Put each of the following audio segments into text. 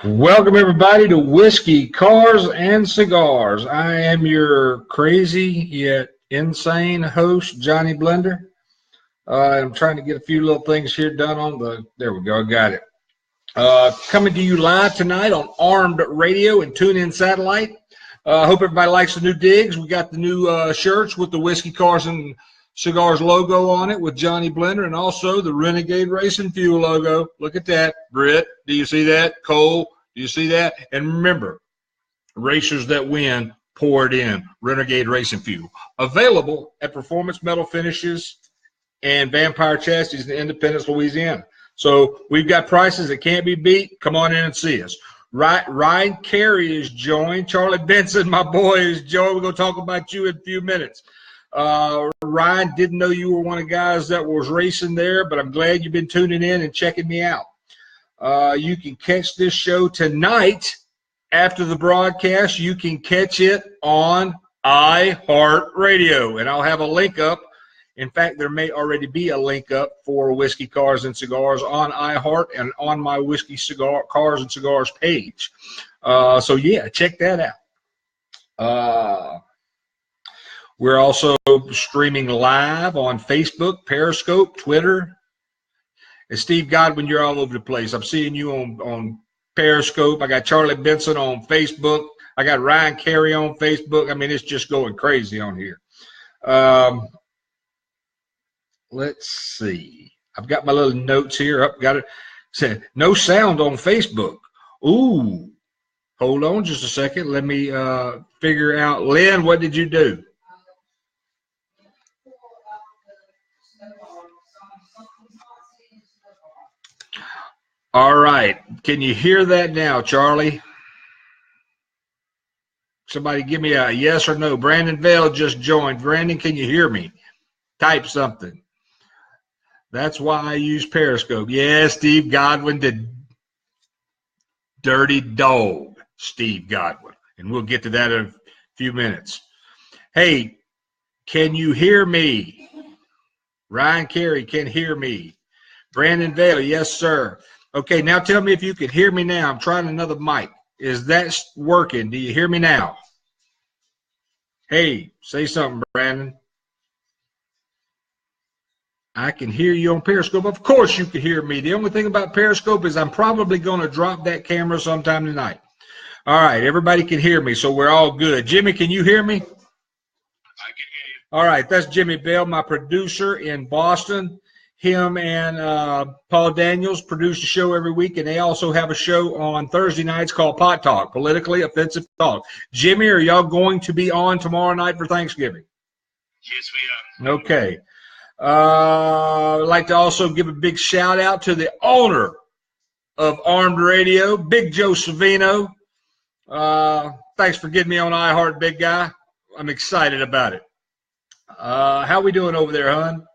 Welcome, everybody, to Whiskey, Cars, and Cigars. I am your crazy yet insane host, Johnny Blender. I'm trying to get a few little things here done on the, there we go, I got it. Coming to you live tonight on Armed Radio and TuneIn Satellite. I hope everybody likes the new digs. We got the new shirts with the Whiskey, Cars, and Cigars logo on it with Johnny Blender, and also the Renegade Racing Fuel logo. Look at that. Britt, do you see that? Cole, do you see that? And remember, racers that win, pour it in. Renegade Racing Fuel. Available at Performance Metal Finishes and Vampire Chassis in Independence, Louisiana. So we've got prices that can't be beat. Come on in and see us. Ryan Carey is joined. Charlie Benson, my boy, is joined. We're going to talk about you in a few minutes. Ryan, didn't know you were one of the guys that was racing there, but I'm glad you've been tuning in and checking me out. You can catch this show tonight after the broadcast. You can catch it on iHeartRadio, and I'll have a link up. In fact, there may already be a link up for Whiskey, Cars, and Cigars on iHeart and on my Whiskey, Cars, and Cigars page. So, yeah, check that out. We're also streaming live on Facebook, Periscope, Twitter. And Steve Godwin, you're all over the place. I'm seeing you on Periscope. I got Charlie Benson on Facebook. I got Ryan Carey on Facebook. I mean, it's just going crazy on here. Let's see. I've got my little notes here. Up, got it. Said no sound on Facebook. Ooh, hold on just a second. Let me figure out. Lynn, what did you do? All right. Can you hear that now, Charlie? Somebody give me a yes or no. Brandon Vale just joined. Brandon, can you hear me? Type something. That's why I use Periscope. Yeah, Steve Godwin, the dirty dog, Steve Godwin. And we'll get to that in a few minutes. Hey, can you hear me? Ryan Carey can hear me. Brandon Vale, yes, sir. Okay, now tell me if you can hear me now. I'm trying another mic. Is that working? Do you hear me now? Hey, say something, Brandon. I can hear you on Periscope. Of course you can hear me. The only thing about Periscope is I'm probably going to drop that camera sometime tonight. All right, everybody can hear me, so we're all good. Jimmy, can you hear me? I can hear you. All right, that's Jimmy Bell, my producer in Boston. Him and Paul Daniels produce a show every week, and they also have a show on Thursday nights called Pot Talk, Politically Offensive Talk. Jimmy, are y'all going to be on tomorrow night for Thanksgiving? Yes, we are. Okay. I'd like to also give a big shout out to the owner of Armed Radio, Big Joe Savino. Thanks for getting me on iHeart, big guy. I'm excited about it. How we doing over there, hon?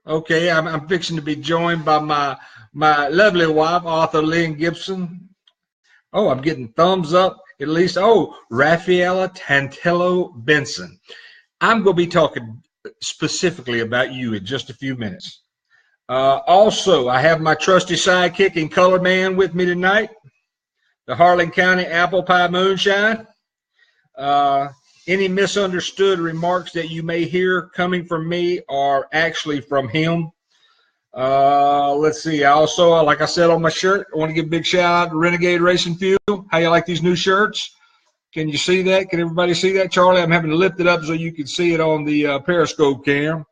Okay, I'm fixing to be joined by my lovely wife, Arthur Lynn Gibson. Oh, I'm getting thumbs up at least. Oh, Rafaela Tantillo Benson. I'm going to be talking specifically about you in just a few minutes. Also, I have my trusty sidekick and color man with me tonight, the Harlan County Apple Pie Moonshine. Any misunderstood remarks that you may hear coming from me are actually from him. Let's see. Also, like I said on my shirt, I want to give a big shout out to Renegade Racing Fuel. How you like these new shirts? Can you see that? Can everybody see that, Charlie? I'm having to lift it up so you can see it on the Periscope cam.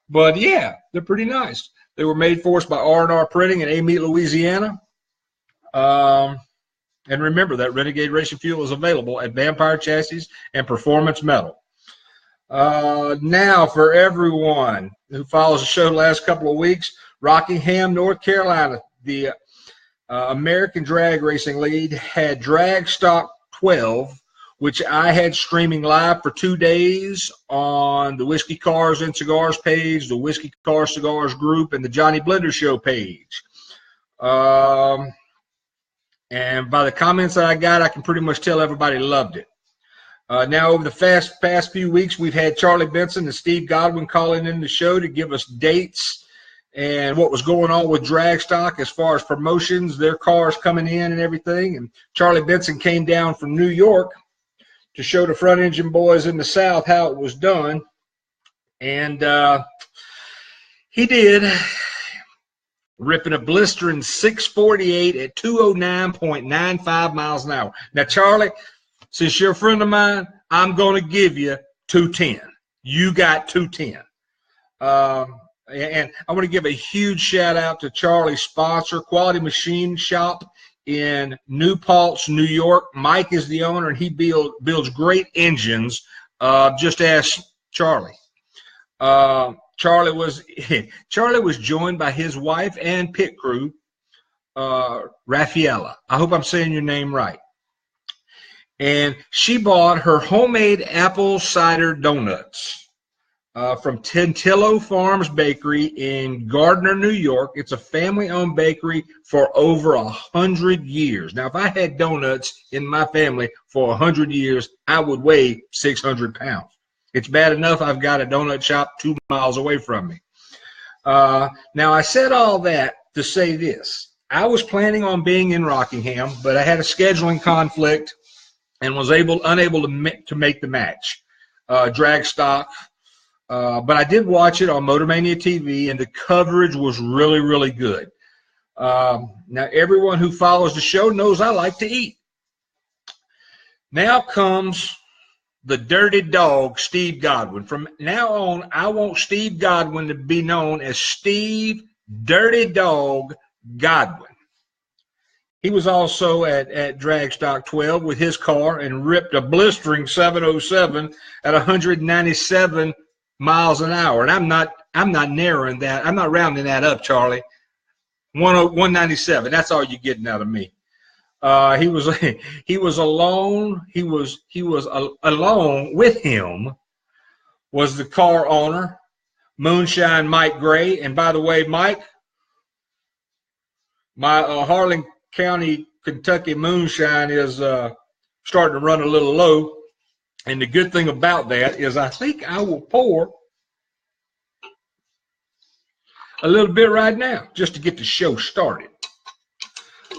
But, yeah, they're pretty nice. They were made for us by R&R Printing in Amite, Louisiana. And remember that Renegade Racing Fuel is available at Vampire Chassis and Performance Metal. Now, for everyone who follows the show the last couple of weeks, Rockingham, North Carolina, the American Drag Racing League had Drag Stock 12, which I had streaming live for 2 days on the Whiskey, Cars, and Cigars page, the Whiskey, Cars, Cigars group, and the Johnny Blender Show page. And by the comments that I got, I can pretty much tell everybody loved it. Now, over the past few weeks, we've had Charlie Benson and Steve Godwin calling in the show to give us dates and what was going on with drag stock as far as promotions, their cars coming in and everything. And Charlie Benson came down from New York to show the front engine boys in the South how it was done. And he did, ripping a blistering 648 at 209.95 miles an hour. Now, Charlie, since you're a friend of mine, I'm going to give you 210. You got 210. And I want to give a huge shout out to Charlie's sponsor, Quality Machine Shop in New Paltz, New York. Mike is the owner, and he builds great engines. Just ask Charlie. Charlie was joined by his wife and pit crew, Raffaella. I hope I'm saying your name right. And she bought her homemade apple cider donuts from Tentillo Farms Bakery in Gardner, New York. It's a family-owned bakery for over 100 years. Now, if I had donuts in my family for 100 years, I would weigh 600 pounds. It's bad enough I've got a donut shop 2 miles away from me. Now, I said all that to say this. I was planning on being in Rockingham, but I had a scheduling conflict and was unable to make the match. Drag stock. But I did watch it on Motormania TV, and the coverage was really, really good. Now, everyone who follows the show knows I like to eat. Now comes the dirty dog, Steve Godwin. From now on, I want Steve Godwin to be known as Steve Dirty Dog Godwin. He was also at Dragstock 12 with his car and ripped a blistering 707 at 197 miles an hour. And I'm not narrowing that. I'm not rounding that up, Charlie. 197. That's all you're getting out of me. He was alone. He was alone with him was the car owner, Moonshine Mike Gray. And by the way, Mike, my Harlan County, Kentucky moonshine is starting to run a little low. And the good thing about that is I think I will pour a little bit right now just to get the show started.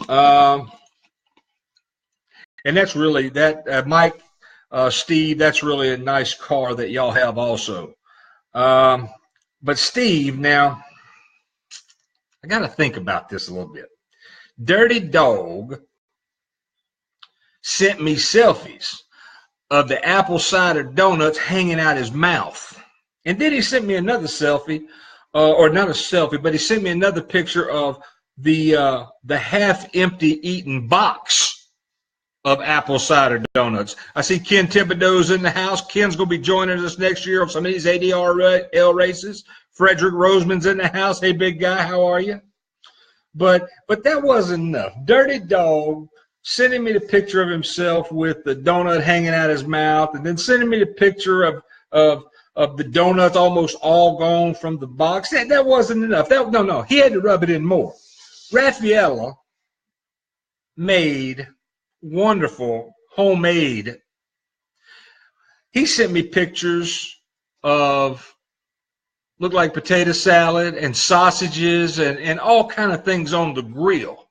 And that's really that, Mike, Steve, that's really a nice car that y'all have also. But Steve, now, I got to think about this a little bit. Dirty Dog sent me selfies of the apple cider donuts hanging out his mouth. And then he sent me another selfie, or not a selfie, but he sent me another picture of the half-empty eaten box of apple cider donuts. I see Ken Thibodeau's in the house. Ken's going to be joining us next year on some of these ADRL races. Frederick Roseman's in the house. Hey, big guy, how are you? But that wasn't enough. Dirty Dog sending me the picture of himself with the donut hanging out his mouth, and then sending me the picture of the donuts almost all gone from the box. That wasn't enough. No, he had to rub it in more. Raffaella made wonderful homemade. He sent me pictures of looked like potato salad and sausages and all kind of things on the grill.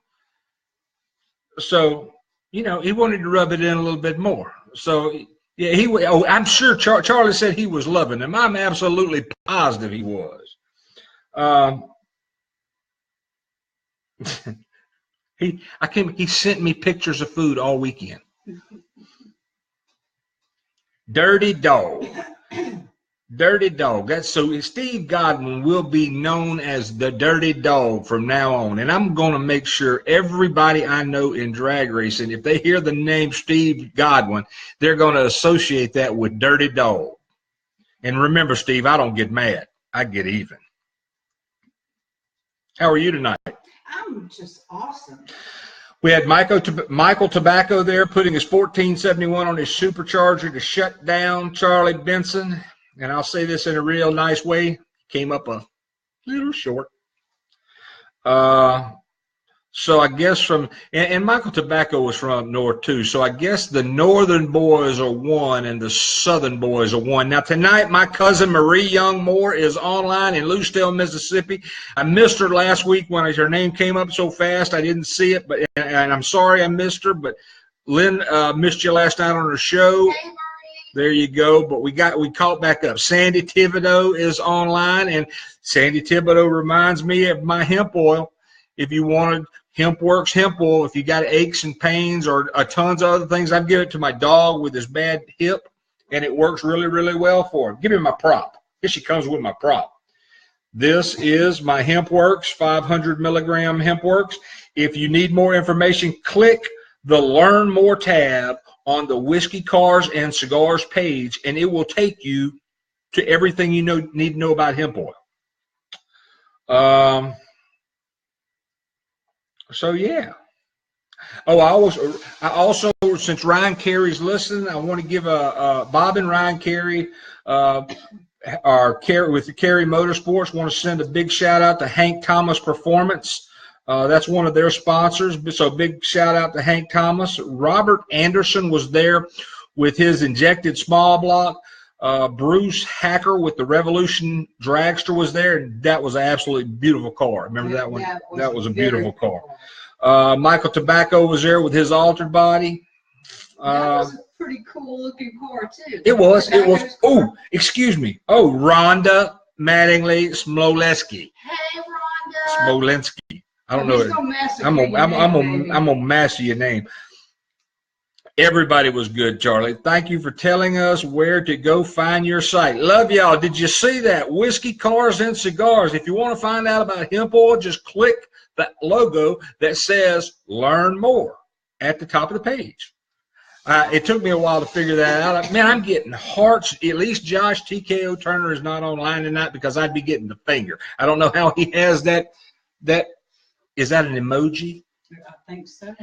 So, he wanted to rub it in a little bit more. So, yeah, I'm sure Charlie said he was loving them. I'm absolutely positive he was. He sent me pictures of food all weekend. Dirty Dog. Dirty Dog. So Steve Godwin will be known as the Dirty Dog from now on. And I'm going to make sure everybody I know in drag racing, if they hear the name Steve Godwin, they're going to associate that with Dirty Dog. And remember, Steve, I don't get mad. I get even. How are you tonight? I'm just awesome. We had Michael Tobacco there putting his 1471 on his supercharger to shut down Charlie Benson. And I'll say this in a real nice way, came up a little short. So I guess from and Michael Tobacco was from up north too. So I guess the northern boys are one and the southern boys are one. Now tonight my cousin Marie Young Moore is online in Lucedale, Mississippi. I missed her last week when her name came up so fast I didn't see it, but and I'm sorry I missed her. But Lynn missed you last night on her show. Hey, there you go. But we caught back up. Sandy Thibodeau is online, and Sandy Thibodeau reminds me of my hemp oil. If you wanted Hemp Works hemp oil, if you got aches and pains or tons of other things, I've given it to my dog with his bad hip, and it works really, really well for him. Give me my prop. Here she comes with my prop. This is my Hemp Works 500 milligram Hemp Works. If you need more information, click the Learn More tab on the Whiskey, Cars, and Cigars page, and it will take you to everything you need to know about hemp oil. So yeah. Oh, I also, since Ryan Carey's listening, I want to give Bob and Ryan Carey, with the Carey Motorsports, want to send a big shout out to Hank Thomas Performance. That's one of their sponsors. So big shout out to Hank Thomas. Robert Anderson was there with his injected small block. Bruce Hacker with the Revolution Dragster was there, and that was an absolutely beautiful car. Remember that one? That was a beautiful car. Michael Tobacco was there with his altered body. That was a pretty cool looking car too. It was. Oh, excuse me. Oh, Rhonda Mattingly Smoleski. Hey, Rhonda. Smolensky. I don't know. I'm gonna master your name. Everybody was good, Charlie. Thank you for telling us where to go find your site. Love y'all. Did you see that? Whiskey, Cars, and Cigars. If you want to find out about hemp oil, just click that logo that says Learn More at the top of the page. It took me a while to figure that out. Man, I'm getting hearts. At least Josh TKO Turner is not online tonight because I'd be getting the finger. I don't know how he has that. Is that an emoji? I think so.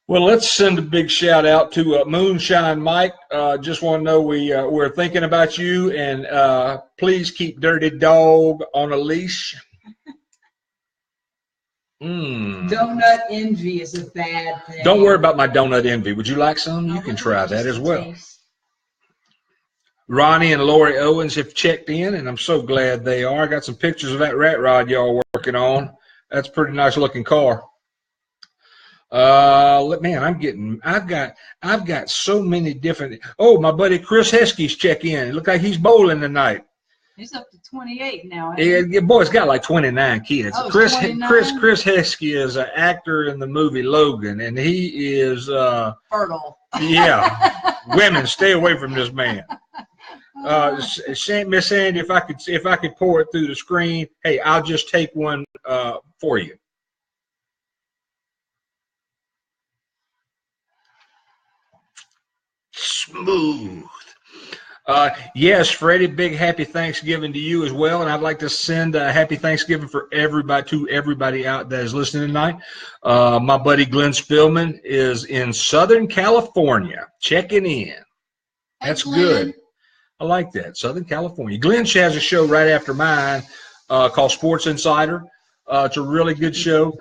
Well, let's send a big shout out to Moonshine Mike. Just want to know we're thinking about you, and please keep Dirty Dog on a leash. Donut envy is a bad thing. Don't worry about my donut envy. Would you like some? You can try that as well. Ronnie and Lori Owens have checked in, and I'm so glad they are. I got some pictures of that rat rod y'all working on. That's a pretty nice looking car. Man, I've got so many different. Oh, my buddy Chris Heskey's check in. It looked like he's bowling tonight. He's up to 28 now. Yeah, boy's got like 29 kids. Oh, Chris 29? Chris Heskey is an actor in the movie Logan, and he is fertile. Yeah, women, stay away from this man. Miss Sandy, if I could pour it through the screen, hey, I'll just take one for you. Smooth. Yes, Freddie, big happy Thanksgiving to you as well, and I'd like to send a happy Thanksgiving for everybody out that is listening tonight. My buddy Glenn Spillman is in Southern California checking in. That's good. I like that, Southern California. Glenn has a show right after mine called Sports Insider. It's a really good show.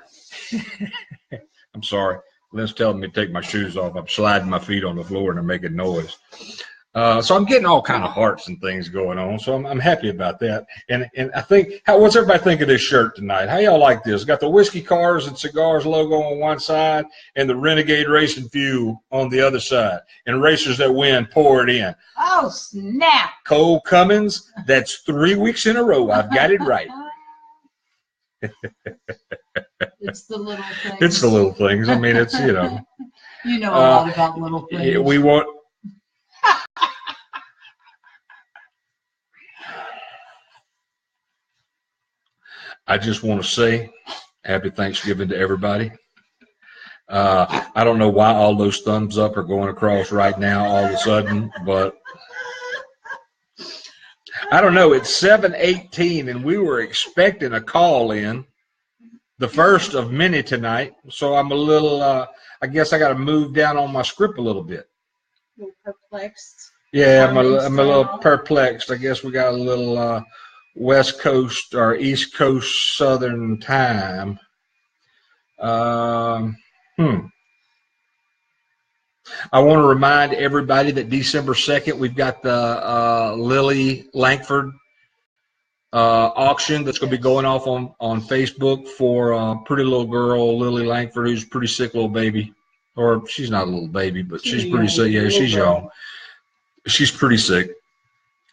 I'm sorry. Lynn's telling me to take my shoes off. I'm sliding my feet on the floor and they're making noise. So I'm getting all kind of hearts and things going on. So I'm happy about that. And I think, what's everybody think of this shirt tonight? How y'all like this? Got the Whiskey, Cars, and Cigars logo on one side and the Renegade Racing Fuel on the other side. And racers that win, pour it in. Oh, snap. Cole Cummins, that's 3 weeks in a row. I've got it right. It's the little things. It's the little things. I mean, it's, you know. You know a lot about little things. We want. I just want to say happy Thanksgiving to everybody. I don't know why all those thumbs up are going across right now all of a sudden, but I don't know. It's 7:18, and we were expecting a call in, the first of many tonight. So I'm a little, I guess I got to move down on my script a little bit. A little perplexed. Yeah, I'm a little perplexed. I guess we got a little West Coast or East Coast Southern time. I want to remind everybody that December 2nd, we've got the Lily Langford auction that's going to be going off on Facebook for a pretty little girl, Lily Langford, who's a pretty sick little baby. Or she's not a little baby, but she's pretty sick. Yeah, she's young. She's pretty sick.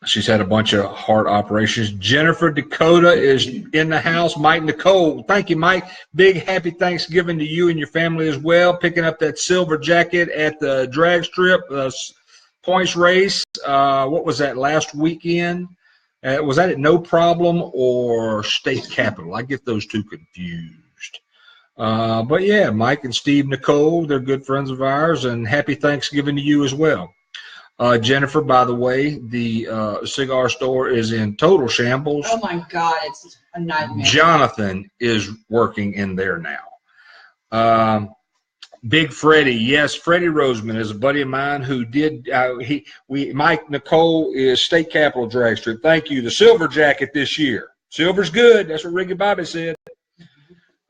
She's had a bunch of heart operations. Jennifer Dakota is in the house. Mike Nicole, thank you, Mike. Big happy Thanksgiving to you and your family as well. Picking up that silver jacket at the drag strip points race. What was that, last weekend? Was that at No Problem or State Capitol? I get those two confused. But yeah, Mike and Steve Nicole, they're good friends of ours, and happy Thanksgiving to you as well. Jennifer, by the way, the cigar store is in total shambles. Oh my God, it's a nightmare. Jonathan is working in there now. Big Freddie, yes, Freddie Roseman is a buddy of mine who did. Mike Nicole is State Capitol Drag Strip. Thank you. The silver jacket this year. Silver's good. That's what Ricky Bobby said.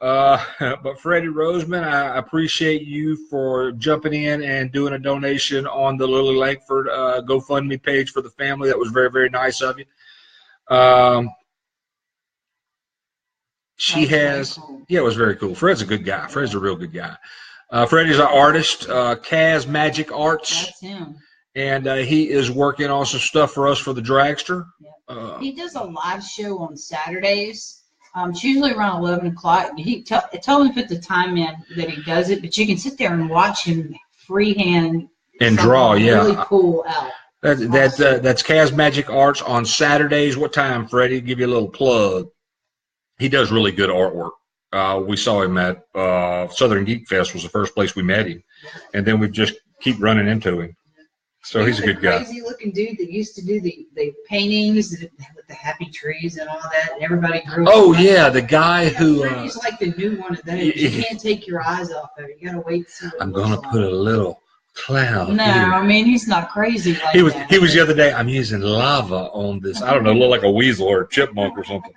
But Freddie Roseman, I appreciate you for jumping in and doing a donation on the Lily Langford GoFundMe page for the family. That was very, very nice of you. Yeah, it was very cool. Fred's a good guy. Fred's a real good guy. Freddie's an artist, Kaz Magic Arts. That's him. And he is working on some stuff for us for the dragster. Yep. He does a live show on Saturdays. It's usually around 11 o'clock. Tell him to put the time in that he does it, but you can sit there and watch him freehand and draw. Yeah, really cool out. That's Kaz Magic Arts on Saturdays. What time, Freddie? Give you a little plug. He does really good artwork. We saw him at Southern Geek Fest was the first place we met him, and then we just keep running into him. So he's a good guy. Crazy looking dude that used to do the paintings with the happy trees and all that, and everybody grew. Oh yeah, the guy who. He's like the new one of those. You can't take your eyes off of it. You gotta wait. To see what I'm gonna put a little cloud. No, here. I mean he's not crazy like that. He was the other day. I'm using lava on this. I don't know, look like a weasel or a chipmunk or something.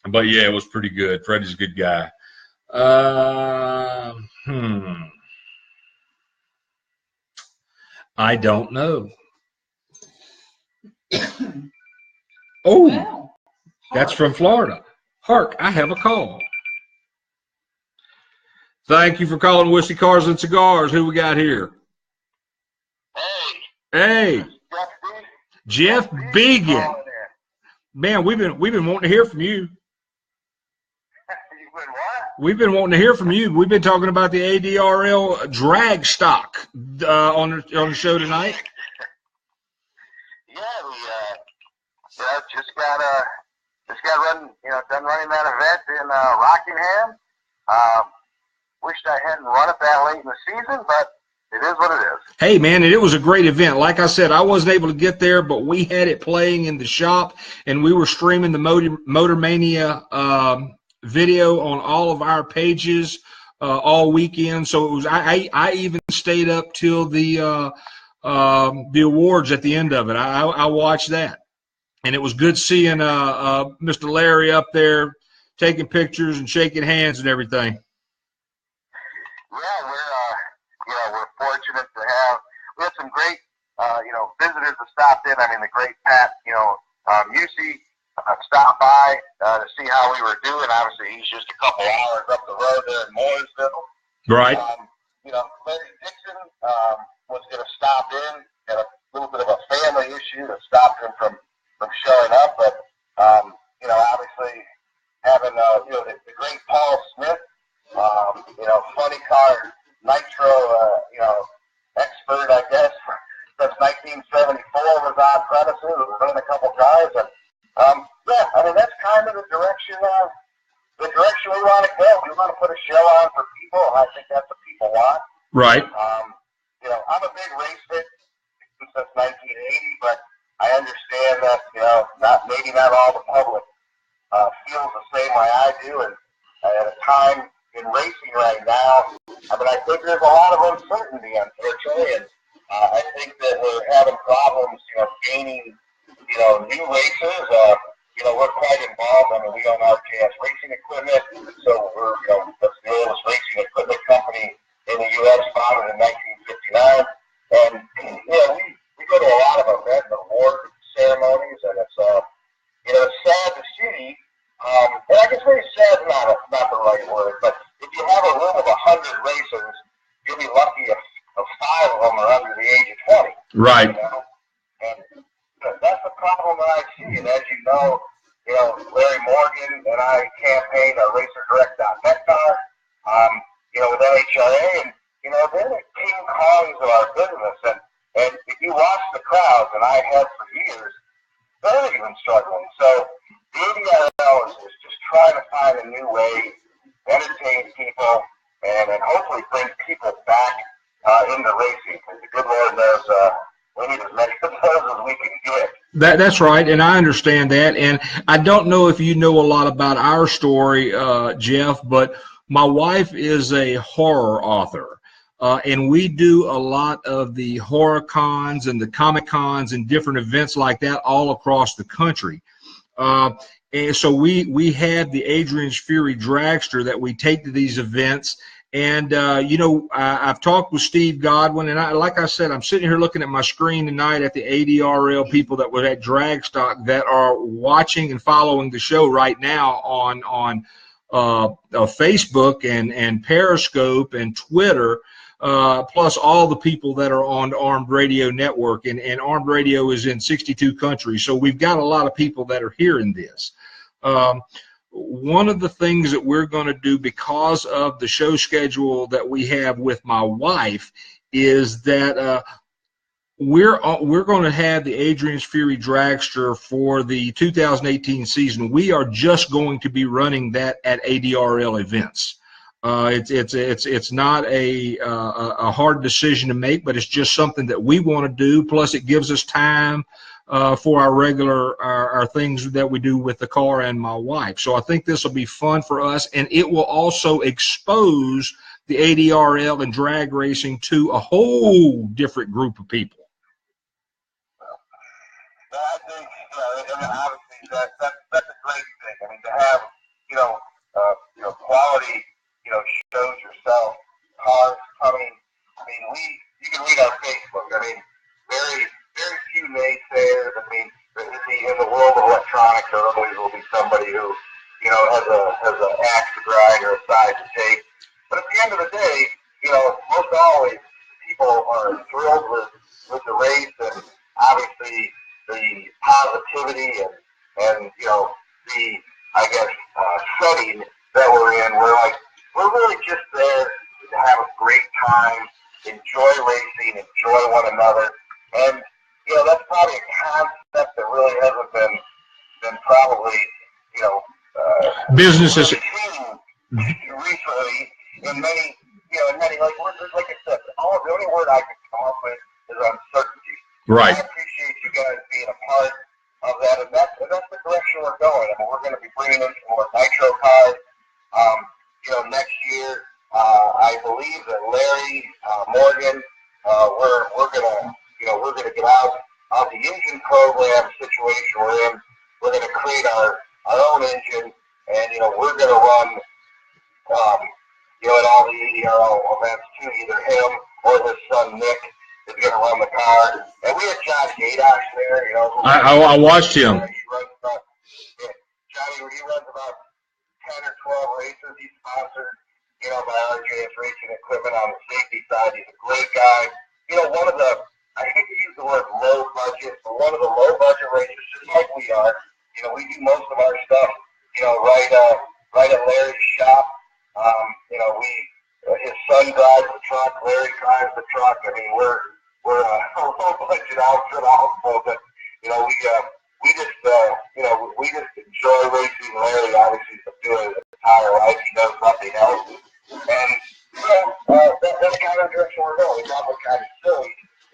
But yeah, it was pretty good. Freddie's a good guy. I don't know. Oh, well, that's from Florida. Hark, I have a call. Thank you for calling Whiskey Cars and Cigars. Who we got here? Hey. Jeff Began. Man, we've been wanting to hear from you. We've been wanting to hear from you. We've been talking about the ADRL drag stock on the show tonight. Yeah, we just got done running that event in Rockingham. Wished I hadn't run it that late in the season, but it is what it is. Hey, man, and it was a great event. Like I said, I wasn't able to get there, but we had it playing in the shop, and we were streaming the Motor Mania video on all of our pages all weekend. So it was. I even stayed up till the awards at the end of it. I watched that, and it was good seeing Mr. Larry up there taking pictures and shaking hands and everything. Yeah, we're fortunate to have. We had some great visitors that stopped in. I mean, the great Pat Musey stopped by to see how we were doing. Obviously, he's just a couple hours up the road there in Mooresville. Right. Larry Dixon was going to stop in. Had a little bit of a family issue that stopped him from showing up. But, obviously having, the great Paul Smith, funny car, nitro, expert, I guess, since 1974 was on premises. Was running a couple cars. And, that's kind of the direction we want to go. We want to put a show on for people, and I think that's what people want. Right. I'm a big race fan since 1980, but I understand that, not all the public feels the same way I do. And at a time in racing right now, I think there's a lot of uncertainty, unfortunately, and I think that we're having problems, gaining, new races. we're quite involved. I mean, we own RKS Racing Equipment, so we're, that's the oldest racing equipment company in the U.S., founded in 1959. And, we go to a lot of event and award ceremonies, and it's, it's sad to see, and I guess maybe sad is not the right word, but if you have a room of 100 racers, you'll be lucky if 5 of them are under the age of 20. Right. And that's the problem that I see. And as you know, Larry Morgan and I campaigned our RacerDirect.net car, with NHRA, and, they're the King Kongs of our business. And if you watch the crowds, and I have for years, they're even struggling. So the ADRL is just trying to find a new way to entertain people and hopefully bring people back into racing. Because the good Lord knows we need as many of those as we can get. That's right, and I understand that. And I don't know if you know a lot about our story, Jeff, but my wife is a horror author. And we do a lot of the horror cons and the Comic Cons and different events like that all across the country. And so we have the Adrian's Fury Dragster that we take to these events. And, I've talked with Steve Godwin, and like I said, I'm sitting here looking at my screen tonight at the ADRL people that were at Dragstock that are watching and following the show right now on Facebook and Periscope and Twitter. Plus all the people that are on Armed Radio Network, and Armed Radio is in 62 countries. So we've got a lot of people that are hearing this. One of the things that we're going to do because of the show schedule that we have with my wife is that we're going to have the Adrian's Fury Dragster for the 2018 season. We are just going to be running that at ADRL events. It's not a hard decision to make, but it's just something that we want to do. Plus, it gives us time for our regular our things that we do with the car and my wife. So I think this will be fun for us, and it will also expose the ADRL and drag racing to a whole different group of people. Well, I think, obviously that's a great thing. I mean, to have, quality, shows yourself, cars coming. I mean, you can read our Facebook. I mean, very few naysayers. I mean, in the world of electronics, there always will be somebody who, has an axe to grind or a side to take. But at the end of the day, most always people are thrilled with the race, and obviously the positivity and the, I guess, setting that we're in. We're really just there to have a great time, enjoy racing, enjoy one another, and that's probably a concept that really hasn't been probably businesses recently in many like I said, the only word I can come up with is uncertainty. Right. I appreciate you guys being a part of that, and that's the direction we're going. I mean, we're going to be bringing in some more nitro cars. Next year, I believe that Larry Morgan, we're gonna get out of the engine program situation we're in. We're gonna create our own engine, and we're gonna run at all the ADRL events too. Either him or his son Nick is gonna run the car, and we had Johnny Gadosh there. I watched him. Johnny, he runs about 10 or 12 races. He's sponsored, by RJS Racing Equipment on the safety side. He's a great guy. One of the, I hate to use the word low budget, but one of the low budget racers, just like we are. We do most of our stuff, right at Larry's shop. His son drives the truck. Larry drives the truck. I mean, we're a low budget outfit also, but we just enjoy racing. Larry obviously is doing his entire life. He does nothing else. And, that's kind of the direction we're going. It's almost kind of silly.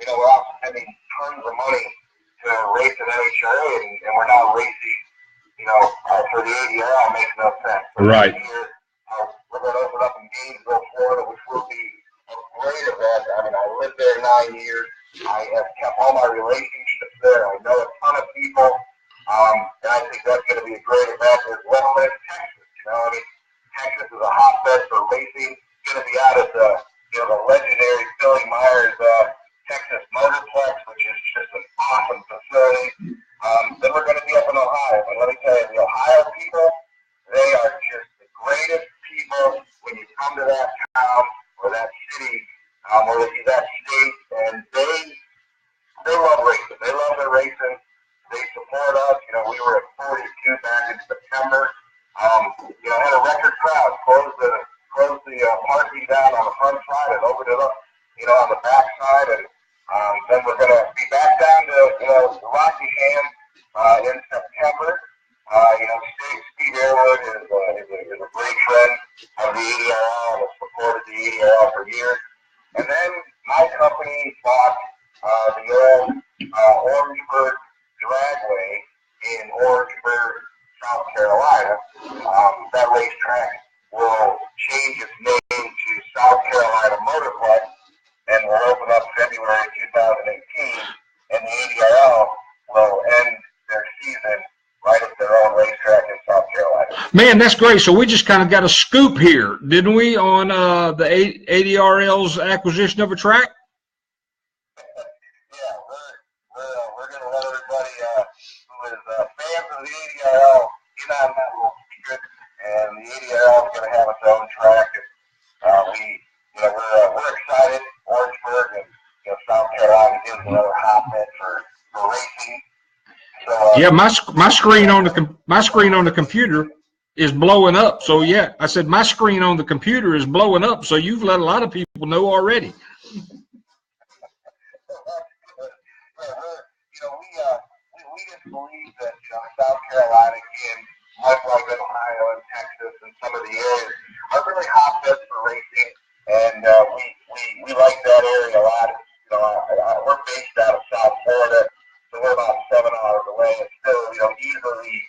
We're also spending tons of money to race at NHRA, and we're not racing, for the ADRL. It makes no sense. So right. Next year, we're going to open up in Gainesville, Florida, which will be a great event. I mean, I lived there 9 years. I have kept all my relationships there. I know a ton of people. And I think that's going to be a great event as well as Texas. I mean, Texas is a hotbed for racing. It's going to be out at the legendary Philly Myers Texas Motorplex, which is just an awesome facility. Then we're going to be up in Ohio. And let me tell you, the Ohio people, they are just the greatest people when you come to that town or that city or that state, and they love racing. They love their racing. They support us. We were at 42 back in September. Had a record crowd. Closed the parking down on the front side and opened it up, on the back side. And then we're going to be back down to Rockingham in September. Steve Airwood is a great friend of the ADRL and has supported the ADRL for years. And then my company bought the old Orangeburg Dragway in Orangeburg, South Carolina. That racetrack will change its name to South Carolina Motorplex and will open up February 2018. And the ADRL will end their season right at their own racetrack in South Carolina. Man, that's great. So we just kind of got a scoop here, didn't we, on the ADRL's acquisition of a track? Yeah, we're going to let everybody who is fans of the ADRL get on that little secret, and the ADRL is going to have its own track. And we're excited. Orangeburg and South Carolina gives another hotbed for racing. So, yeah, my screen on the computer is blowing up. So yeah, I said my screen on the computer is blowing up. So you've let a lot of people know already. We just believe that South Carolina can, much like Ohio and Texas and some of the areas, are really hotbeds for racing, and we like that area a lot. We're based out of South Florida, so we're about 7 hours away, and still easily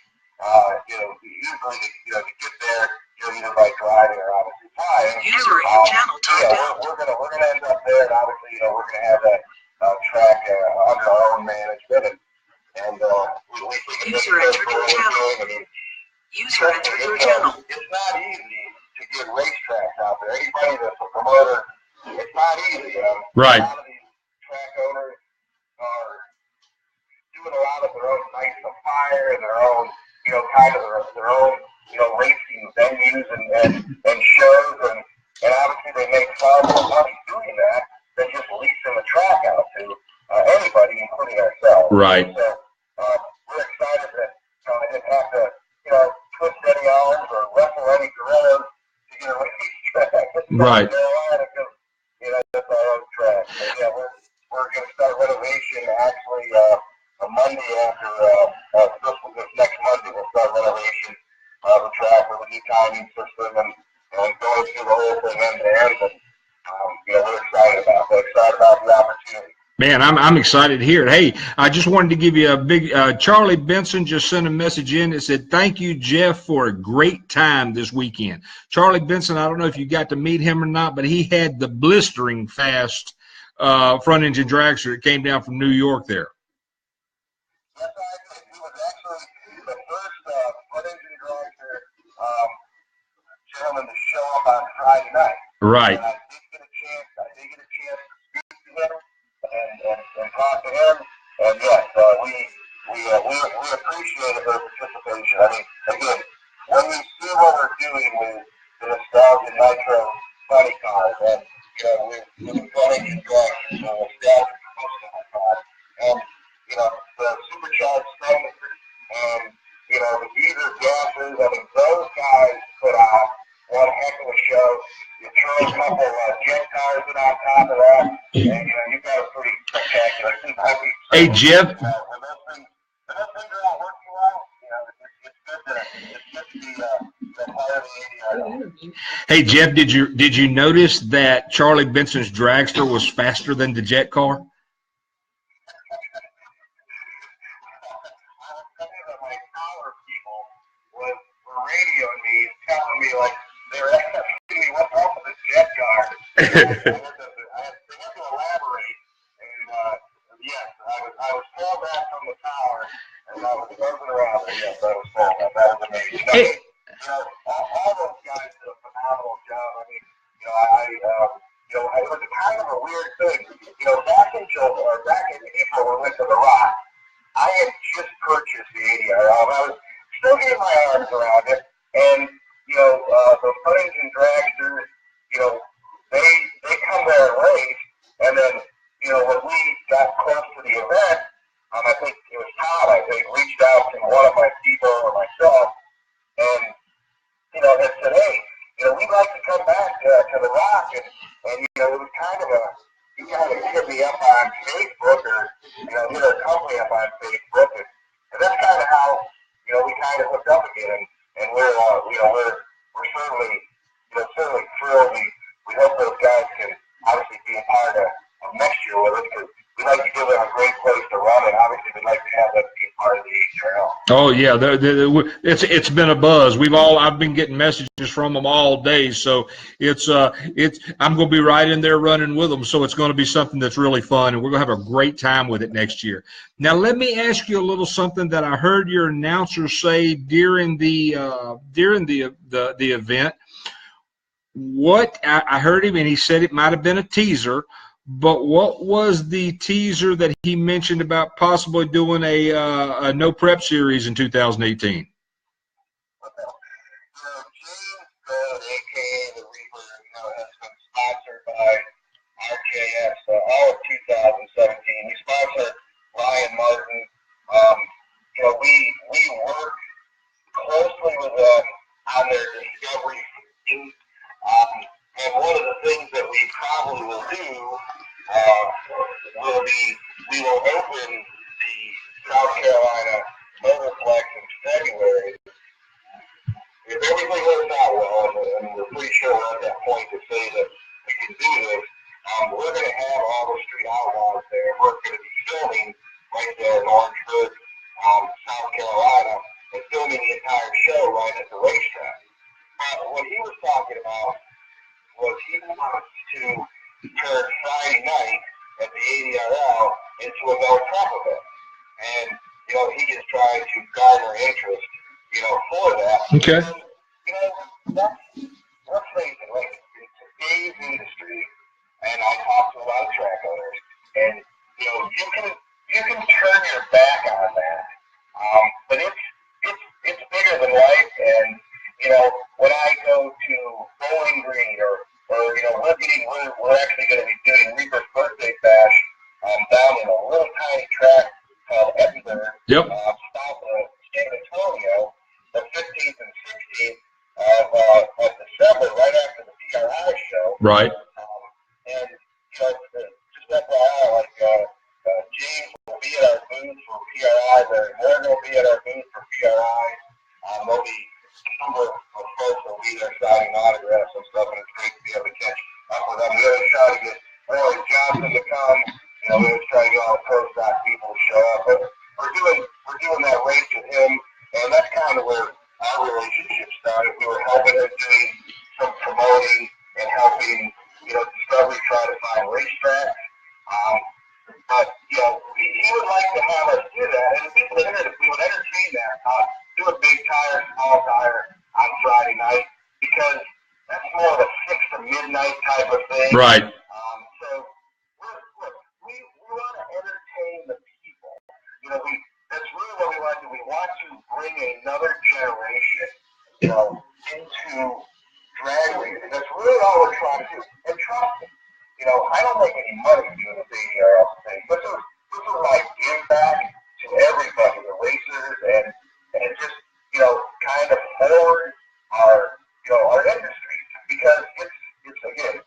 to get there, either by driving or obviously flying. User in your channel timed out. We're gonna end up there, and obviously we're gonna have that track under our own management, and we think it's User entered your channel. User entered your channel. It's not easy to get racetracks out there. Anybody that's a promoter, it's not easy. Right. A lot of these track owners are doing a lot of their own nights of fire and their own, their own, racing venues and shows, and obviously they make far more money doing that than just leasing the track out to anybody, including ourselves. Right. So we're excited that I didn't have to, twist any arms or wrestle any gorillas to get a racetrack. Right. Because, that's our own track. So yeah, we're going to start renovation actually a Monday after this next Monday. We'll start renovation of the track with a new timing system and going through the whole thing end to end. And we're excited about the opportunity. Man, I'm excited to hear it. Hey, I just wanted to give you a big Charlie Benson just sent a message in that said, "Thank you, Jeff, for a great time this weekend." Charlie Benson, I don't know if you got to meet him or not, but he had the blistering fast front engine dragster that came down from New York there. Yes, I did. He was actually the first front engine dragster gentleman to show up on Friday night. Right. And I did get a chance to speak to him and talk to him. And yes, we appreciated their participation. I mean, again, when you see what we're doing with the Nostalgia Nitro funny cars, and with the front engine dragsters, the Nostalgia promotional cars, and the supercharged silencers, and the diesel gases. I mean, those guys put on one heck of a show. You throw a couple jet cars in on top of that, and you've got a pretty spectacular thing. Hey, Jeff. When those things are all working well, it's good to be part of the ADRL. Hey, Jeff, did you notice that Charlie Benson's dragster was faster than the jet car? Radioing me, telling me they were asking me what's wrong with the jet car. I had to elaborate, and yes, I was pulled back from the tower, and I was buzzing around It was a kind of a weird thing. Back in April, we went to the Rock. I had just purchased the 80 RL. I was still getting my arms around it, and the footings and dragsters, they come there and race, and then when we got close to the event, I think it was Todd, reached out to one of my people or myself, and had said, hey, we'd like to come back to the Rock, and it was he kind of hit me up on Facebook, or hit our company up on Facebook, and that's kind of how we kind of hooked up again, and we're certainly thrilled. We hope those guys can obviously be a part of next year with us, because we'd like to give them a great place to run, and obviously we'd like to have them be a part of the HRL. Oh yeah, it's been a buzz. I've been getting messages from them all day, so I'm going to be right in there running with them. So it's going to be something that's really fun, and we're going to have a great time with it next year. Now let me ask you a little something that I heard your announcer say during the event. What I heard him, and he said it might have been a teaser. But what was the teaser that he mentioned about possibly doing a no prep series in 2018? James Gold, a.k.a. the Reaper, has been sponsored by RJS all of 2017. We sponsored Ryan Martin. We work closely with them on their discovery team. And one of the things that we probably will do will be we will open the South Carolina Motorplex in February. If everything works out well, and we're pretty sure we're at that point to say that we can do this, we're going to have all the street outlaws there. We're going to be filming right there in Orangeburg, South Carolina, and filming the entire show right at the racetrack. What he was talking about was he wants to turn Friday night at the ADRL into a no prep event. And, he is trying to garner interest, for that. Okay. And, let's face it, like, in today's industry, and I talk to a lot of track owners, and, you can turn your back on that. But it's bigger than life, and, when I go to Bowling Green or we're actually going to be doing Reaper's Birthday Bash down in a little tiny track called Edinburgh, south of San Antonio, the 15th and 16th of December, right after the PRI show. Right. And just FYI, James will be at our booth for PRI. Larry Morgan will be at our booth for PRI. There'll be a number of folks will be there signing autographs and stuff, and it's great to be able to catch up with them. We always try to get Larry Johnson to come. We always try to get all the pro stock people to show up. But we're doing that race with him, and that's kind of where our relationship started. We were helping him doing some promoting and helping, Discovery try to find racetracks. But he would like to have us do that, and we would entertain that. Do a big tire, small tire on Friday night, because that's more of a 6 to midnight type of thing. Right. So we want to entertain the people. That's really what we want to do. We want to bring another generation, into drag racing. That's really all we're trying to do. And trust me, I don't make any money doing this ADRL thing. This is my give back to everybody, the racers, and just, kind of forward our industry, because it's again,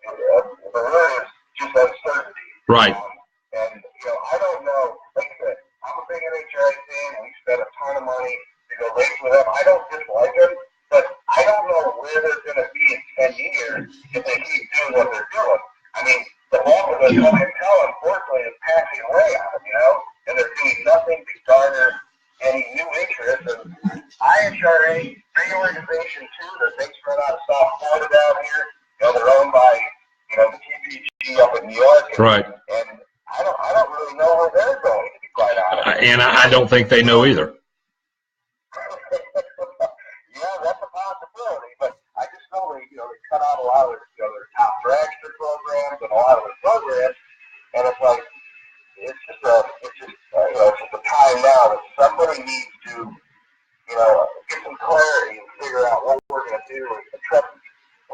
the word is just uncertainty. Right. And, I don't know, like I said, I'm a big NHRA fan, and we spent a ton of money to go race with them. I don't dislike them, but I don't know where they're going to be in 10 years if they keep doing what they're doing. I mean, the bulk of the clientele, unfortunately, is passing away on them, and they're doing nothing to garner any new interest. And IHRA, big organization too, that they spread out of South Florida down here. They're owned by, the TPG up in New York. Right. And I don't really know where they're going, to be quite honest. And I don't think they know either. Yeah, that's a possibility, but I just know they cut out a lot of their top dragster programs and a lot of their programs, and it's like, it's just a time now that somebody needs to, get some clarity and figure out what we're going to do. And trust me,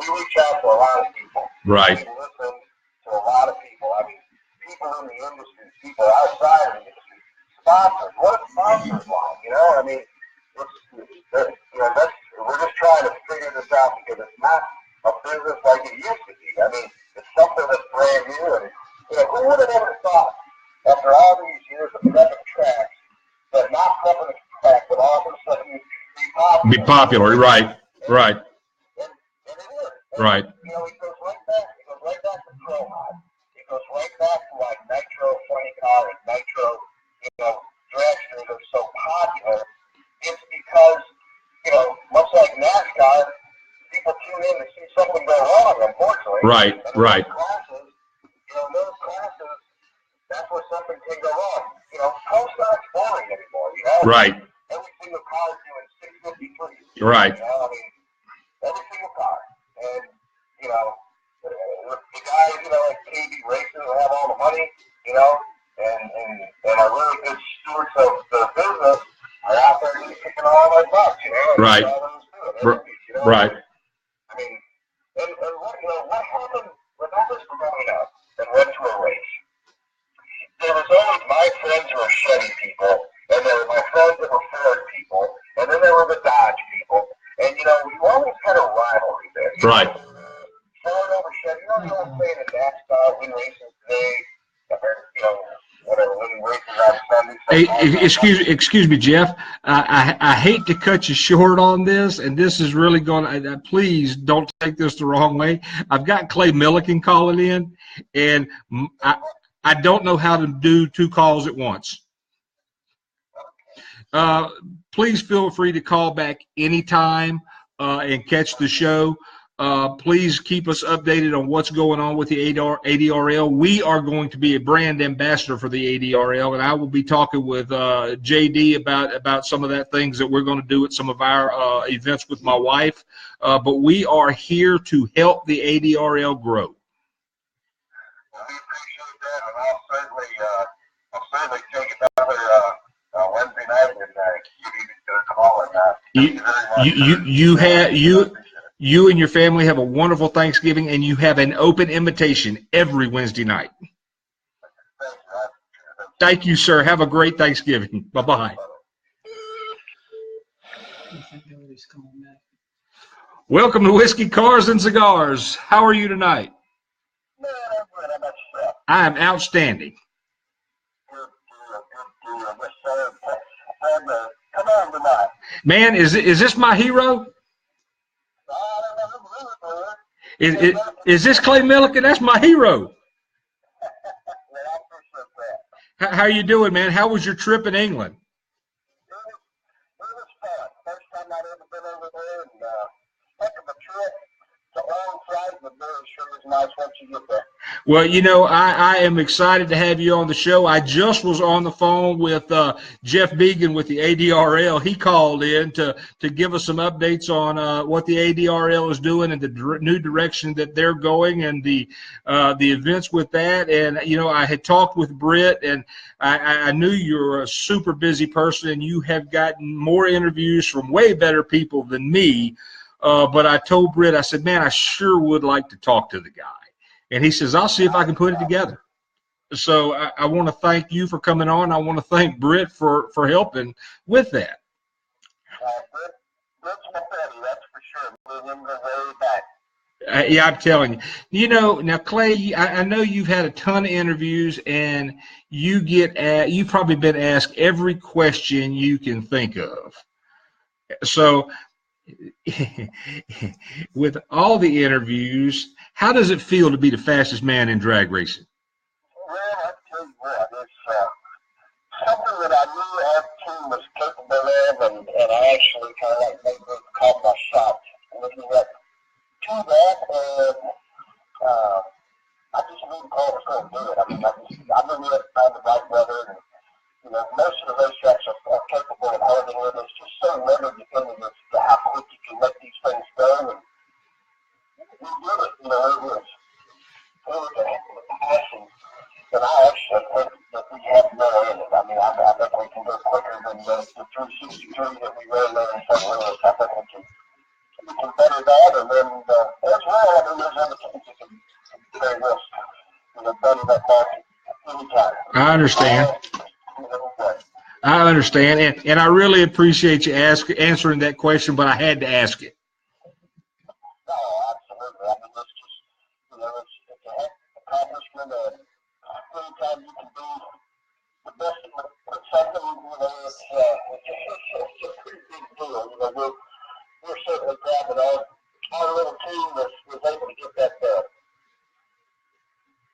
we reach out to a lot of people. Right. We listen to a lot of people. I mean, people in the industry, people outside of the industry, sponsors. What are sponsors like? I mean, we're just trying to figure this out because it's not a business like it used to be. I mean, it's something that's brand new, and who would have ever thought after all these years of prepping tracks that not prepping a track would all of a sudden be popular, right? Right. And it is. Right. It goes right back. It goes right back to Pro Mod. It goes right back to like Nitro 20 car and Nitro, dragsters are so popular. It's because, much like NASCAR, people tune in to see something go wrong, unfortunately. Right, and right. Those classes, that's where something can go wrong. Post not boring anymore, Right. Every single car is doing 653. Right. I mean, every single car. And, the guys, like KB Racing who have all the money, and are really good stewards of the business are out there just kicking all my bucks, Right. Right. I mean, and what happened when I was growing up and went to a race? There was always my friends who were Chevy people, and there were my friends that were Ford people, and then there were the Dodge people. And, we always had a rivalry there. Right. Ford over Chevy. You know what I'm saying? In NASCAR, win races today, whatever, winning races on Sunday. Hey, excuse me, Jeff. I hate to cut you short on this, and this is really going to, please don't take this the wrong way. I've got Clay Milliken calling in, and I don't know how to do two calls at once. Please feel free to call back anytime and catch the show. Please keep us updated on what's going on with the ADRL. We are going to be a brand ambassador for the ADRL, and I will be talking with JD about some of that things that we're going to do at some of our events with my wife. But we are here to help the ADRL grow. Well, we appreciate that, and I'll certainly take another Wednesday night and give you a call and You and your family have a wonderful Thanksgiving, and you have an open invitation every Wednesday night. Thank you, sir. Have a great Thanksgiving. Bye-bye. Welcome to Whiskey, Cars, and Cigars. How are you tonight? I am outstanding. Man, is this my hero? Is this Clay Milliken? That's my hero. How you doing, man? How was your trip in England? It was fun. First time I'd ever been over there, and heck of a trip. It's a long flight, but it sure was nice once you get there. Well, I am excited to have you on the show. I just was on the phone with Jeff Began with the ADRL. He called in to give us some updates on what the ADRL is doing and the new direction that they're going and the events with that. And, I had talked with Britt, and I knew you're a super busy person, and you have gotten more interviews from way better people than me. But I told Britt, I said, man, I sure would like to talk to the guy. And he says, I'll see if I can put it together. So I want to thank you for coming on. I want to thank Britt for helping with that. Britt's my buddy, that's for sure. We're in the way back. Yeah, I'm telling you. Now, Clay, I know you've had a ton of interviews, and you've probably been asked every question you can think of. So with all the interviews, how does it feel to be the fastest man in drag racing? Well, I tell you what, it's something that I knew our team was capable of, and I actually kind of made those call my shots. Looking up to that, and I just knew Paul was going to do it. I mean, I knew we had to find the right weather, and most of the racetracks are capable of holding it. It's just so limited depending on how quick you can let these things go. And we did it. It they will, better that market anytime. I understand. I understand, and I really appreciate you answering that question, but I had to ask it. No, absolutely. I mean, it's just, it's a heck of an accomplishment. Anytime you can do the best with something, it's a pretty big deal. We're certainly proud that our little team was able to get that done.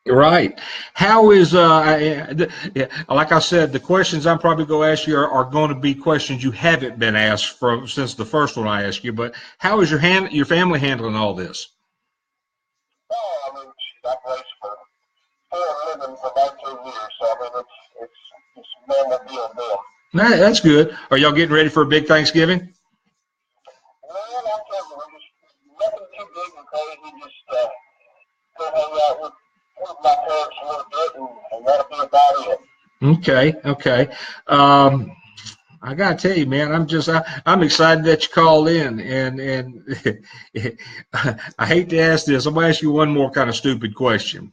Right. How is like I said, the questions I'm probably going to ask you are going to be questions you haven't been asked since the first one I asked you. But how is your family handling all this? Oh, I mean, I've raced for 4 living for 19 years, so I mean, it's a normal deal to them. That's good. Are y'all getting ready for a big Thanksgiving? Well, I'm telling you, we're just nothing too big and crazy. Just go hang out with my parents a little bit, and that'll be about it. Okay. I gotta tell you, man, I'm excited that you called in, and I hate to ask this. I'm gonna ask you one more kind of stupid question.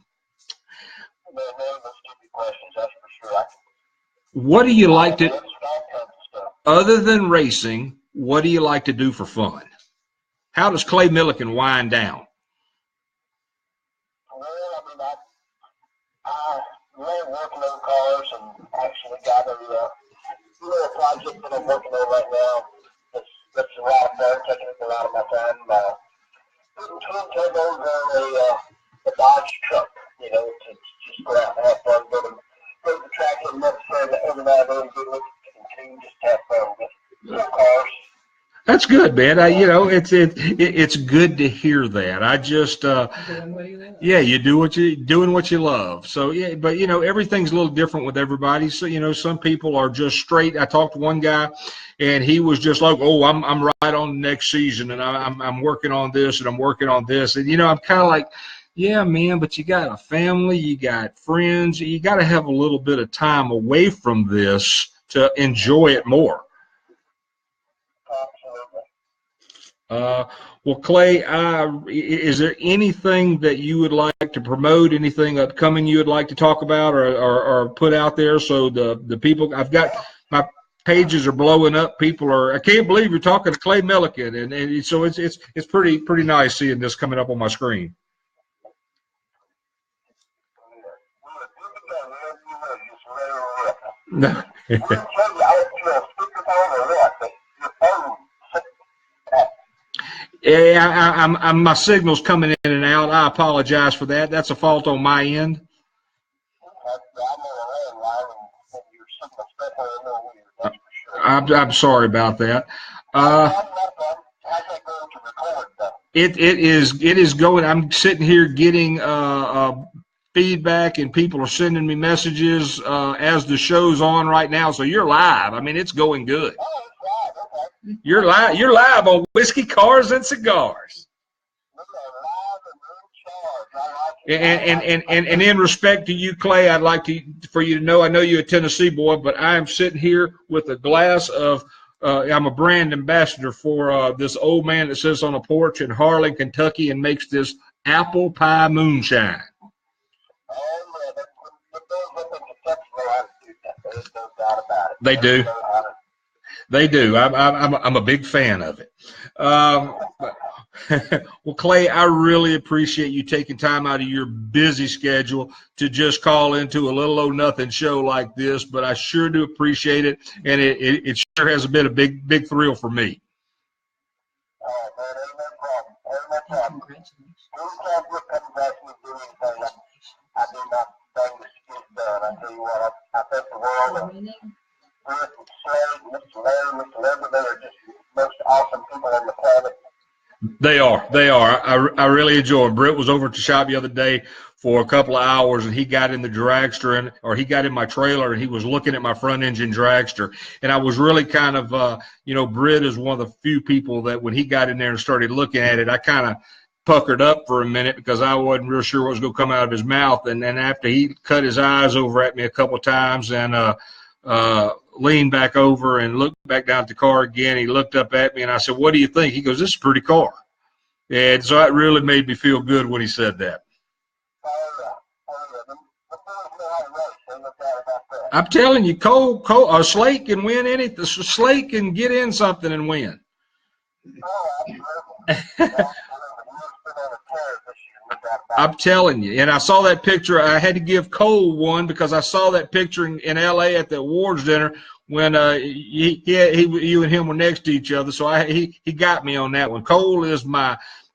No stupid questions, that's for sure. What do you like to, other than racing? What do you like to do for fun? How does Clay Milliken wind down? I love working on cars, and actually got a little project that I'm working on right now. That's a lot of fun, taking up a lot of my time. Putting twin turbos on a Dodge truck, to just go out and have fun, go to the track and every now and then, and just have fun with cars. That's good, man. It's good to hear that. I just, yeah, you doing what you love. So yeah, but everything's a little different with everybody. So some people are just straight. I talked to one guy, and he was just like, "Oh, I'm right on the next season, and I'm working on this, and I'm working on this." And I'm kind of like, yeah, man, but you got a family, you got friends, you got to have a little bit of time away from this to enjoy it more. Well, Clay, is there anything that you would like to promote, anything upcoming you would like to talk about or put out there so the people, I've got my pages are blowing up. People are, I can't believe you're talking to Clay Milliken. And so it's pretty nice seeing this coming up on my screen. No. Yeah, my signal's coming in and out. I apologize for that. That's a fault on my end. I'm sorry about that. It is going. I'm sitting here getting feedback, and people are sending me messages as the show's on right now. So you're live. I mean, it's going good. You're live on Whiskey, Cars, and Cigars. And in respect to you, Clay, I'd like for you to know, I know you're a Tennessee boy, but I am sitting here with a glass of, I'm a brand ambassador for this old man that sits on a porch in Harlan, Kentucky, and makes this apple pie moonshine. They do. They do. I'm a big fan of it. Well, Clay, I really appreciate you taking time out of your busy schedule to just call into a little old nothing show like this, but I sure do appreciate it, and it sure has been a big thrill for me. They are. I really enjoy them. Britt was over at the shop the other day for a couple of hours, and he got in the dragster, he got in my trailer, and he was looking at my front engine dragster. And I was really kind of, Britt is one of the few people that when he got in there and started looking at it, I kind of puckered up for a minute because I wasn't real sure what was going to come out of his mouth. And then after he cut his eyes over at me a couple of times and leaned back over and looked back down at the car again, he looked up at me, and I said, "What do you think?" He goes, "This is a pretty car." And so it really made me feel good when he said that. I'm telling you, Slate can win anything. Slate can get in something and win. I'm telling you, and I saw that picture. I had to give Cole one because I saw that picture in L.A. at the awards dinner when you and him were next to each other. So he got me on that one. Cole is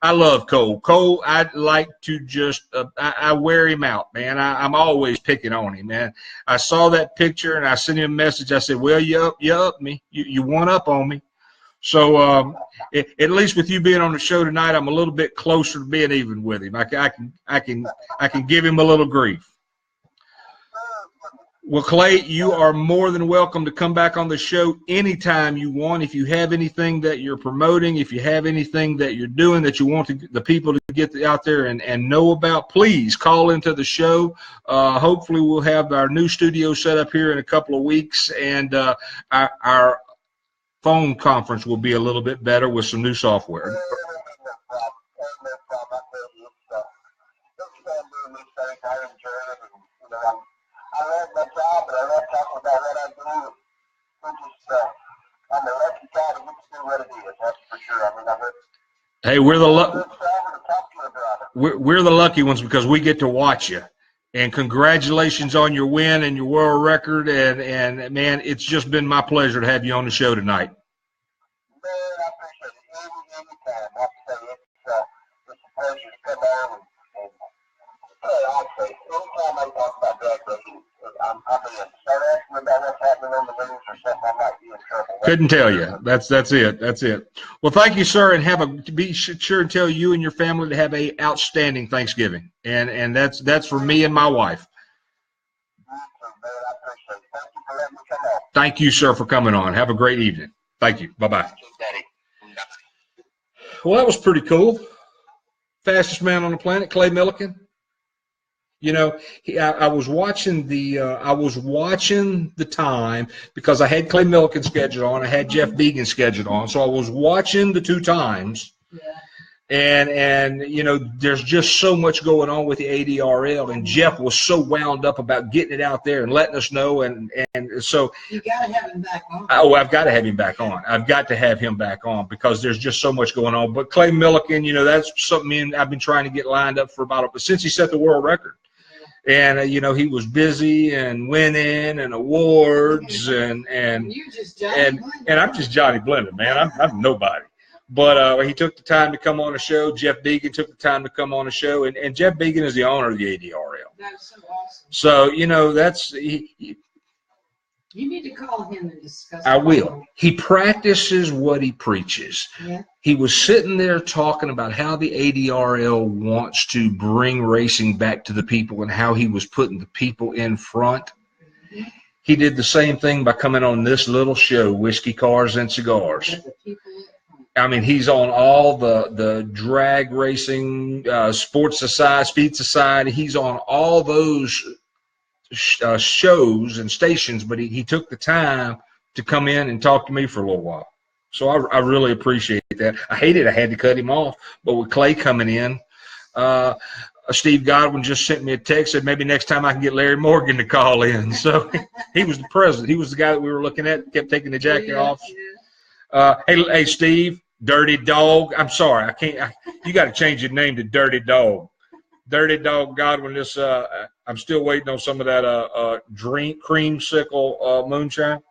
I love Cole. Cole, I like to just I wear him out, man. I'm always picking on him, man. I saw that picture and I sent him a message. I said, well, you up me. You one up on me. So at least with you being on the show tonight, I'm a little bit closer to being even with him. I can give him a little grief. Well, Clay, you are more than welcome to come back on the show anytime you want. If you have anything that you're promoting, if you have anything that you're doing that you want the people to get out there and know about, please call into the show. Hopefully we'll have our new studio set up here in a couple of weeks, and our phone conference will be a little bit better with some new software. I love my job, but I love talking about what I do. I'm a lucky guy to get to do what it is, that's for sure. I mean, hey, we're the lucky ones because we get to watch you. And congratulations on your win and your world record. And man, it's just been my pleasure to have you on the show tonight. Man, I appreciate it. Anytime. Like I say, it's a pleasure to come on and I'll say, anytime I talk about drag racing, I'm in. Start asking about what's happening on the news or something, I might be in trouble. Couldn't tell you. That's it. Well, thank you, sir, and be sure and tell you and your family to have a outstanding Thanksgiving, and that's for me and my wife. You too, man. I appreciate it. Thank you for letting me come on. Thank you, sir, for coming on. Have a great evening. Thank you. Bye-bye. Well, that was pretty cool. Fastest man on the planet, Clay Millican. You know, I was watching the time because I had Clay Millican scheduled on, I had Jeff Began scheduled on, so I was watching the two times. Yeah. And you know, there's just so much going on with the ADRL, and Jeff was so wound up about getting it out there and letting us know, and so you gotta have him back on. Oh, I've got to have him back on. I've got to have him back on because there's just so much going on. But Clay Millican, you know, that's something I've been trying to get lined up for since he set the world record. And you know, he was busy and winning and awards and I'm just Johnny Blender, man. I'm nobody. But he took the time to come on the show. Jeff Began took the time to come on the show, and Jeff Began is the owner of the ADRL. That's so awesome. So you know, you need to call him and discuss. I will. He practices what he preaches. Yeah. He was sitting there talking about how the ADRL wants to bring racing back to the people and how he was putting the people in front. Mm-hmm. He did the same thing by coming on this little show, Whiskey, Cars, and Cigars. I mean, he's on all the drag racing, sports society, speed society. He's on all those shows and stations, but he took the time to come in and talk to me for a little while. So I really appreciate that. I hated I had to cut him off, but with Clay coming in, Steve Godwin just sent me a text, said maybe next time I can get Larry Morgan to call in. So he was the president. He was the guy that we were looking at, kept taking the jacket off. Hey, Steve, Dirty Dog. I'm sorry, I can't. You got to change your name to Dirty Dog. Dirty Dog Godwin. I'm still waiting on some of that creamsicle moonshine.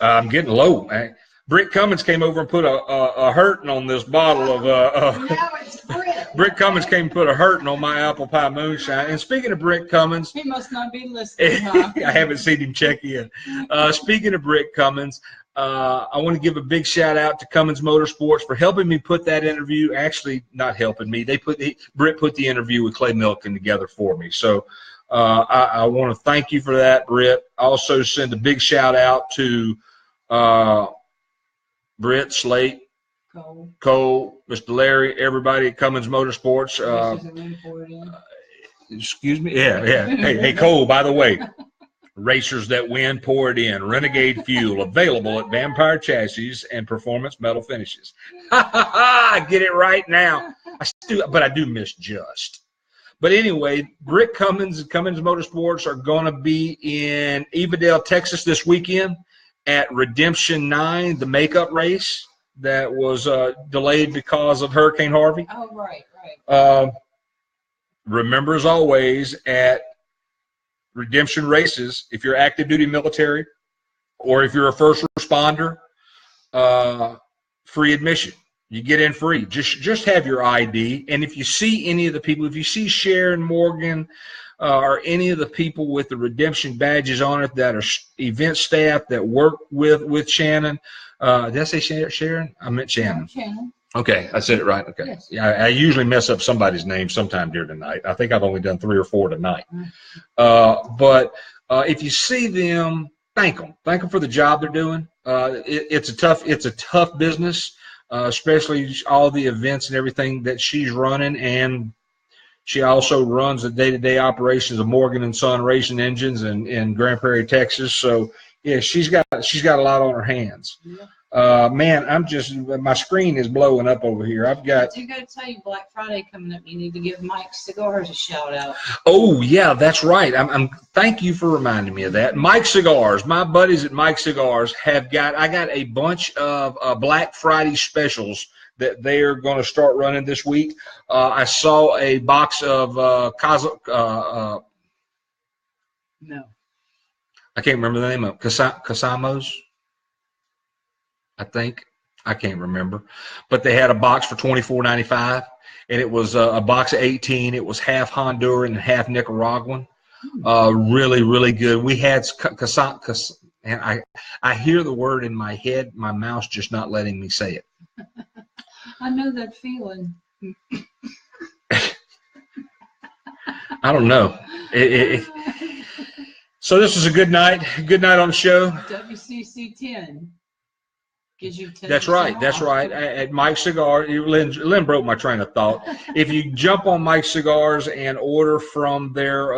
I'm getting low, man. Britt Cummins came over and put a hurting on this bottle of Britt Cummins came and put a hurting on my apple pie moonshine. And speaking of Britt Cummins, he must not be listening. Huh? I haven't seen him check in. Speaking of Britt Cummins, I want to give a big shout out to Cummins Motorsports for helping me put that interview. Actually, not helping me. Britt put the interview with Clay Millican together for me. So I want to thank you for that, Britt. Also send a big shout out to Britt, Slate, Cole, Mr. Larry, everybody at Cummins Motorsports. Excuse me. Yeah. Hey, Cole, by the way, racers that win, pour it in. Renegade Fuel, available at Vampire Chassis and Performance Metal Finishes. I get it right now. But I do miss Just. But anyway, Rick Cummins and Cummins Motorsports are going to be in Evadale, Texas this weekend at Redemption 9, the makeup race that was delayed because of Hurricane Harvey. Oh, right. Remember, as always, at Redemption races, if you're active duty military or if you're a first responder, free admission. You get in free. Just have your ID. And if you see any of the people, if you see Sharon Morgan or any of the people with the Redemption badges on it that are event staff that work with Shannon, did I say Sharon? I meant Shannon. Shannon. Okay, I said it right. Okay. Yes. Yeah, I usually mess up somebody's name sometime during the night. I think I've only done 3 or 4 tonight. But if you see them, thank them. Thank them for the job they're doing. It's a tough business, especially all the events and everything that she's running, and she also runs the day-to-day operations of Morgan and Son Racing Engines in Grand Prairie, Texas. So yeah, she's got a lot on her hands. Yeah. Man, my screen is blowing up over here. I got to tell you, Black Friday coming up. You need to give Mike Cigars a shout out. Oh yeah, that's right. Thank you for reminding me of that. Mike Cigars, my buddies at Mike Cigars I got a bunch of Black Friday specials that they are going to start running this week. I saw a box of No. I can't remember the name of Casamos. I think. I can't remember. But they had a box for $24.95, and it was a box of 18. It was half Honduran and half Nicaraguan. Really, really good. We had and I hear the word in my head, my mouth's just not letting me say it. I know that feeling. I don't know. So this was a good night. Good night on the show. WCC 10. Gives you 10%. That's right. That's right. At Mike's Cigars, Lynn broke my train of thought. If you jump on Mike's Cigars and order from their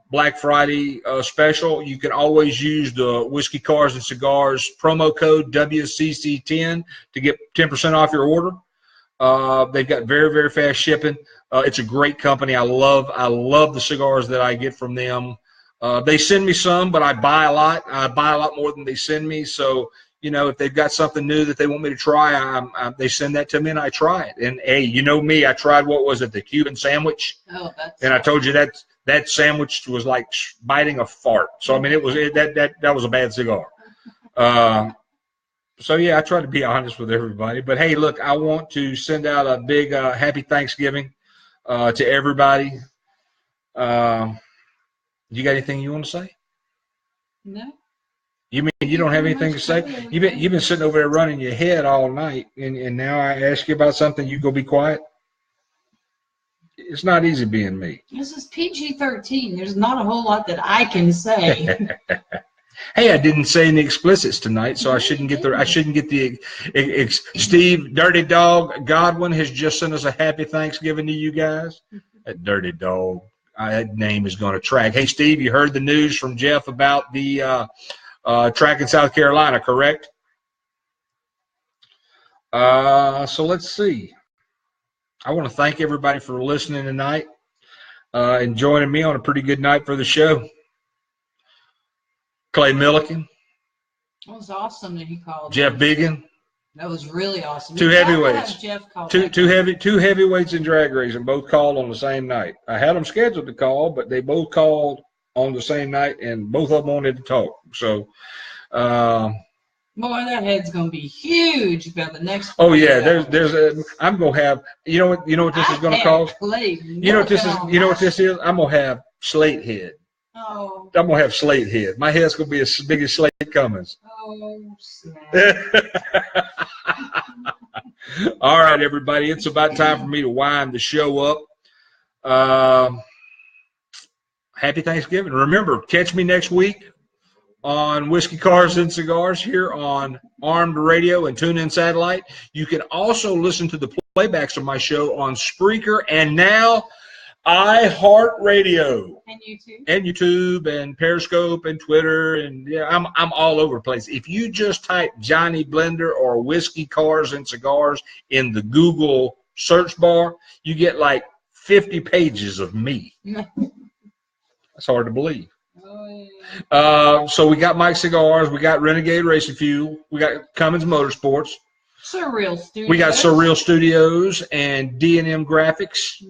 Black Friday special, you can always use the Whiskey Cars and Cigars promo code WCC10 to get 10% off your order. They've got very, very fast shipping. It's a great company. I love the cigars that I get from them. They send me some, but I buy a lot. I buy a lot more than they send me. So, you know, if they've got something new that they want me to try, they send that to me and I try it. And hey, you know me, I tried, what was it, the Cuban sandwich? Oh, and I told you that sandwich was like biting a fart. So I mean, that was a bad cigar. So yeah, I try to be honest with everybody. But hey, look, I want to send out a big happy Thanksgiving to everybody. You got anything you want to say? No. You mean you don't have anything to say? You've been sitting over there running your head all night, and now I ask you about something, you go be quiet? It's not easy being me. This is PG-13. There's not a whole lot that I can say. Hey, I didn't say any explicits tonight, so I shouldn't get the Steve Dirty Dog Godwin has just sent us a happy Thanksgiving to you guys. That Dirty Dog, that name is going to track. Hey, Steve, you heard the news from Jeff about the track in South Carolina, correct? So let's see. I want to thank everybody for listening tonight and joining me on a pretty good night for the show. Clay Milliken. It was awesome that he called. Jeff Biggin. That was really awesome. Two heavyweights. Jeff called Two heavyweights in drag racing, both called on the same night. I had them scheduled to call, but they both called on the same night, and both of them wanted to talk. So, boy, that head's gonna be huge about the next. Oh yeah, I'm gonna have. You know what this is gonna cause? You know what this is? I'm gonna have slate head. Oh. I'm gonna have slate head. My head's gonna be as big as Slate Cummins. Oh snap! All right, everybody, it's about time for me to wind the show up. Happy Thanksgiving. Remember, catch me next week on Whiskey Cars and Cigars here on Armed Radio and TuneIn Satellite. You can also listen to the playbacks of my show on Spreaker and now iHeartRadio. And YouTube and Periscope and Twitter, and yeah, I'm all over the place. If you just type Johnny Blender or Whiskey Cars and Cigars in the Google search bar, you get like 50 pages of me. That's hard to believe. Oh, yeah. So we got Mike Cigars, we got Renegade Racing Fuel, we got Cummins Motorsports, Surreal Studios. we got Surreal Studios and D&M Graphics,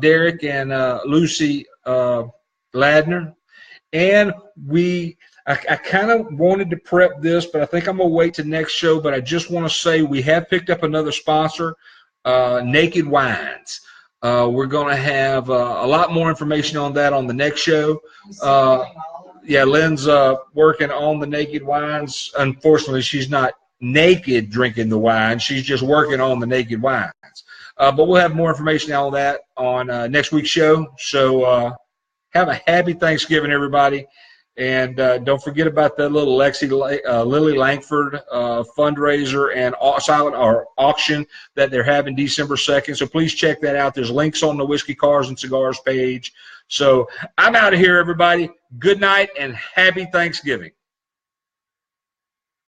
Derek and Lucy Ladner. And I kind of wanted to prep this, but I think I'm going to wait to next show. But I just want to say we have picked up another sponsor, Naked Wines. We're going to have a lot more information on that on the next show. Yeah, Lynn's working on the Naked Wines. Unfortunately, she's not naked drinking the wine. She's just working on the Naked Wines. But we'll have more information on that on next week's show. So have a happy Thanksgiving, everybody. And don't forget about that little Lily Langford fundraiser and silent or auction that they're having December 2nd. So please check that out. There's links on the Whiskey, Cars, and Cigars page. So I'm out of here, everybody. Good night and happy Thanksgiving.